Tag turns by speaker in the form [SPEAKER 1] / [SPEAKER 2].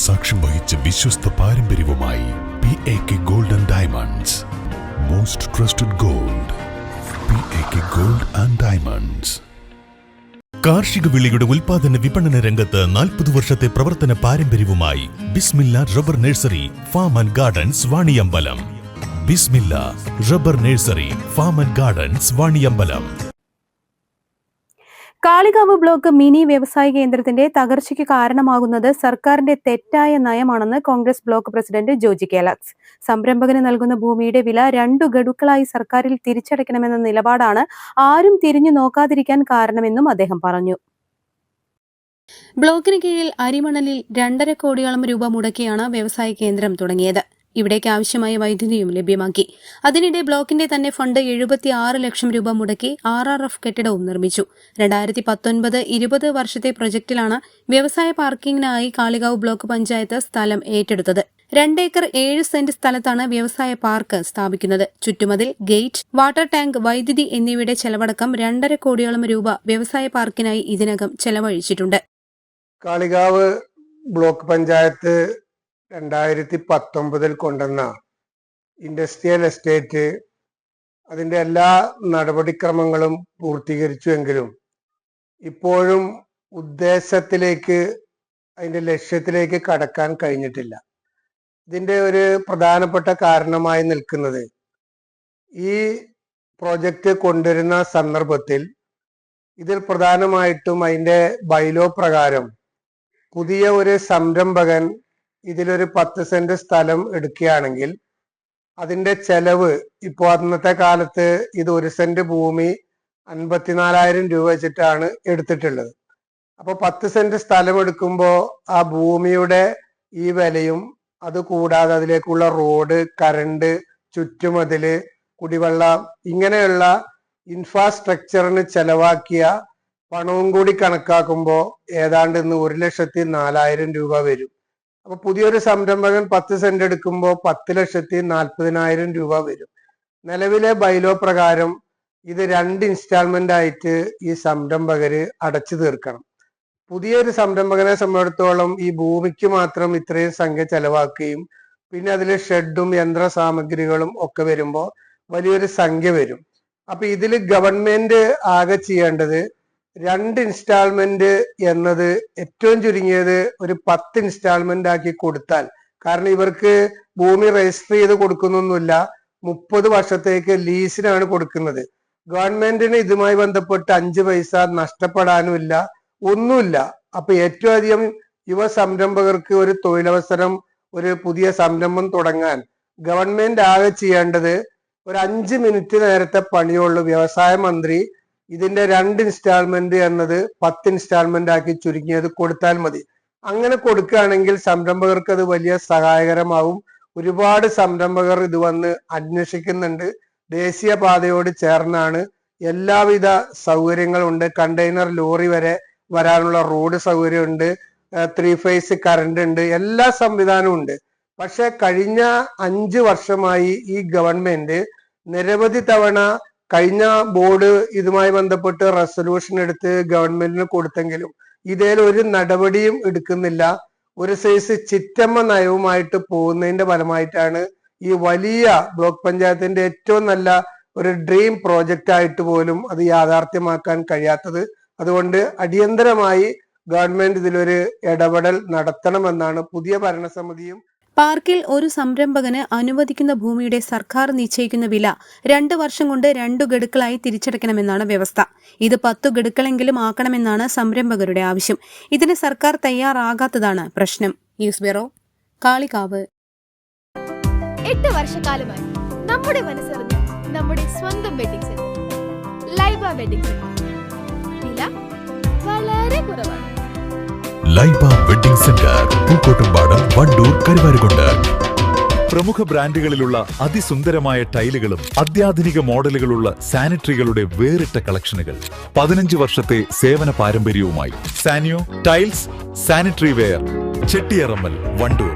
[SPEAKER 1] സാക്ഷ്യം വഹിച്ച വിശ്വസ്ത പാരമ്പര്യവുമായി PAK Gold and Diamonds. Most trusted gold. PAK Gold and Diamonds. കാർഷിക വിളയുടെ ഉൽപാദന വിപണന രംഗത്ത് 40 വർഷത്തെ പ്രവർത്തന പാരമ്പര്യവുമായി Bismilla rubber nursery farm and gardens Vaniyambalam. Bismilla rubber nursery farm and gardens Vaniyambalam.
[SPEAKER 2] Kalikavu block mini വ്യവസായ കേന്ദ്രത്തിന്റെ തകർച്ചയ്ക്ക് കാരണമാകുന്നത് സർക്കാരിന്റെ തെറ്റായ നയമാണെന്ന് കോൺഗ്രസ് ബ്ലോക്ക് പ്രസിഡന്റ് ജോജി കേലക്സ്. സംരംഭകന് നൽകുന്ന ഭൂമിയുടെ വില 2 ഗഡുക്കളായി സർക്കാരിൽ തിരിച്ചടയ്ക്കണമെന്ന നിലപാടാണ് ആരും തിരിഞ്ഞു നോക്കാതിരിക്കാൻ കാരണമെന്നും അദ്ദേഹം പറഞ്ഞു. ബ്ലോക്കിന് കീഴിൽ അരിമണലിൽ 2.5 കോടിയോളം രൂപ മുടക്കിയാണ് വ്യവസായ കേന്ദ്രം തുടങ്ങിയത്. ഇവിടേക്ക് ആവശ്യമായ വൈദ്യുതിയും ലഭ്യമാക്കി. അതിനിടെ ബ്ലോക്കിന്റെ തന്നെ ഫണ്ട് 76 ലക്ഷം രൂപ മുടക്കി RRF കെട്ടിടവും നിർമ്മിച്ചു. 2019-20 വർഷത്തെ പ്രൊജക്ടിലാണ് വ്യവസായ പാർക്കിംഗിനായി കാളികാവ് ബ്ലോക്ക് പഞ്ചായത്ത് സ്ഥലം ഏറ്റെടുത്തത്. 2 ഏക്കർ 7 സെന്റ് സ്ഥലത്താണ് വ്യവസായ പാർക്ക് സ്ഥാപിക്കുന്നത്. ചുറ്റുമതിൽ, ഗേറ്റ്, വാട്ടർ ടാങ്ക്, വൈദ്യുതി എന്നിവയുടെ ചെലവടക്കം 2.5 കോടിയോളം രൂപ വ്യവസായ പാർക്കിനായി ഇതിനകം ചെലവഴിച്ചിട്ടുണ്ട്.
[SPEAKER 3] കാളികാവ് ബ്ലോക്ക് പഞ്ചായത്ത് 2019 കൊണ്ടുവന്ന ഇൻഡസ്ട്രിയൽ എസ്റ്റേറ്റ് അതിൻ്റെ എല്ലാ നടപടിക്രമങ്ങളും പൂർത്തീകരിച്ചുവെങ്കിലും ഇപ്പോഴും ഉദ്ദേശത്തിലേക്ക്, അതിൻ്റെ ലക്ഷ്യത്തിലേക്ക് കടക്കാൻ കഴിഞ്ഞിട്ടില്ല. ഇതിൻ്റെ ഒരു പ്രധാനപ്പെട്ട കാരണമായി നിൽക്കുന്നത് ഈ പ്രോജക്റ്റ് കൊണ്ടുവരുന്ന സന്ദർഭത്തിൽ ഇതിൽ പ്രധാനമായിട്ടും അതിൻ്റെ ബൈലോ പ്രകാരം പുതിയ ഒരു സംരംഭകൻ ഇതിലൊരു 10 സെന്റ് സ്ഥലം എടുക്കുകയാണെങ്കിൽ അതിന്റെ ചെലവ് ഇപ്പോൾ അന്നത്തെ കാലത്ത് ഇത് 1 സെന്റ് ഭൂമി 54,000 രൂപ വെച്ചിട്ടാണ് എടുത്തിട്ടുള്ളത്. അപ്പൊ 10 സെന്റ് സ്ഥലം എടുക്കുമ്പോൾ ആ ഭൂമിയുടെ ഈ വിലയും അത് കൂടാതെ അതിലേക്കുള്ള റോഡ്, കറണ്ട്, ചുറ്റുമതില്, കുടിവെള്ളം, ഇങ്ങനെയുള്ള ഇൻഫ്രാസ്ട്രക്ചറിന് ചെലവാക്കിയ പണവും കൂടി കണക്കാക്കുമ്പോൾ ഏതാണ്ട് ഇന്ന് 1,04,000 രൂപ വരും. അപ്പൊ പുതിയൊരു സംരംഭകൻ 10 സെന്റ് എടുക്കുമ്പോൾ 10,40,000 രൂപ വരും. നിലവിലെ ബൈലോ പ്രകാരം ഇത് 2 ഇൻസ്റ്റാൾമെന്റ് ആയിട്ട് ഈ സംരംഭകര് അടച്ചു തീർക്കണം. പുതിയൊരു സംരംഭകനെ സംബന്ധിച്ചിടത്തോളം ഈ ഭൂമിക്ക് മാത്രം ഇത്രയും സംഖ്യ ചെലവാക്കുകയും പിന്നെ അതിൽ ഷെഡും യന്ത്ര സാമഗ്രികളും ഒക്കെ വരുമ്പോൾ വലിയൊരു സംഖ്യ വരും. അപ്പൊ ഇതിൽ ഗവൺമെന്റ് ആകെ ചെയ്യേണ്ടത് 2 ഇൻസ്റ്റാൾമെന്റ് എന്നത് ഏറ്റവും ചുരുങ്ങിയത് ഒരു 10 ഇൻസ്റ്റാൾമെന്റ് ആക്കി കൊടുത്താൽ, കാരണം ഇവർക്ക് ഭൂമി രജിസ്റ്റർ ചെയ്ത് കൊടുക്കുന്നൊന്നുമില്ല, 30 വർഷത്തേക്ക് ലീസിനാണ് കൊടുക്കുന്നത്. ഗവൺമെന്റിന് ഇതുമായി ബന്ധപ്പെട്ട് 5 പൈസ നഷ്ടപ്പെടാനുമില്ല, ഒന്നുമില്ല. അപ്പൊ ഏറ്റവും അധികം യുവ സംരംഭകർക്ക് ഒരു തൊഴിലവസരം, ഒരു പുതിയ സംരംഭം തുടങ്ങാൻ ഗവൺമെന്റ് ആകെ ചെയ്യേണ്ടത് ഒരു 5 മിനിറ്റ് നേരത്തെ പണിയുള്ളൂ. വ്യവസായ മന്ത്രി ഇതിന്റെ 2 ഇൻസ്റ്റാൾമെന്റ് എന്നത് 10 ഇൻസ്റ്റാൾമെന്റ് ആക്കി ചുരുങ്ങിയത് കൊടുത്താൽ മതി. അങ്ങനെ കൊടുക്കുകയാണെങ്കിൽ സംരംഭകർക്ക് അത് വലിയ സഹായകരമാവും. ഒരുപാട് സംരംഭകർ ഇത് വന്ന് അന്വേഷിക്കുന്നുണ്ട്. ദേശീയപാതയോട് ചേർന്നാണ്, എല്ലാവിധ സൗകര്യങ്ങളുണ്ട്. കണ്ടെയ്നർ ലോറി വരെ വരാനുള്ള റോഡ് സൗകര്യമുണ്ട്, 3 ഫേസ് കറണ്ട് ഉണ്ട്, എല്ലാ സംവിധാനവും ഉണ്ട്. പക്ഷെ കഴിഞ്ഞ 5 വർഷമായി ഈ ഗവൺമെന്റ് നിരവധി തവണ കഴിഞ്ഞ ബോർഡ് ഇതുമായി ബന്ധപ്പെട്ട് റെസൊല്യൂഷൻ എടുത്ത് ഗവൺമെന്റിന് കൊടുത്തെങ്കിലും ഇതേൽ ഒരു നടപടിയും എടുക്കുന്നില്ല. ഒരു സൈസ് ചിറ്റമ്മ നയവുമായിട്ട് പോകുന്നതിന്റെ ഫലമായിട്ടാണ് ഈ വലിയ ബ്ലോക്ക് പഞ്ചായത്തിന്റെ ഏറ്റവും നല്ല ഒരു ഡ്രീം പ്രോജക്റ്റ് ആയിട്ട് പോലും അത് യാഥാർത്ഥ്യമാക്കാൻ കഴിയാത്തത്. അതുകൊണ്ട് അടിയന്തരമായി ഗവൺമെന്റ് ഇതിലൊരു ഇടപെടൽ നടത്തണമെന്നാണ് പുതിയ ഭരണസമിതിയും.
[SPEAKER 2] പാർക്കിൽ ഒരു സംരംഭകന് അനുവദിക്കുന്ന ഭൂമിയുടെ സർക്കാർ നിശ്ചയിക്കുന്ന വില 2 വർഷം കൊണ്ട് 2 ഗഡുക്കളായി തിരിച്ചടയ്ക്കണമെന്നാണ് വ്യവസ്ഥ. ഇത് 10 ഗഡുക്കളെങ്കിലും ആക്കണമെന്നാണ് സംരംഭകരുടെ ആവശ്യം. ഇതിന് സർക്കാർ തയ്യാറാകാത്തതാണ് പ്രശ്നം. News bureau, Kalikavu.
[SPEAKER 4] 8 വർഷക്കാലമായി നമ്മുടെ മനസ്സറിഞ്ഞ് നമ്മുടെ സ്വന്തം wedding centre Laiba wedding centre. വില വളരെ കുറവാണ്.
[SPEAKER 1] Laiba wedding centre, Pookkottumpadam, Wandoor, Karuvarakundu.
[SPEAKER 5] പ്രമുഖ ബ്രാൻഡുകളിലുള്ള അതിസുന്ദരമായ ടൈലുകളും അത്യാധുനിക മോഡലുകളുള്ള സാനിറ്ററികളുടെ വേറിട്ട കളക്ഷനുകൾ, 15 വർഷത്തെ സേവന പാരമ്പര്യവുമായി Saniyo tiles, sanitary ware, Chettiyarammal, Wandoor.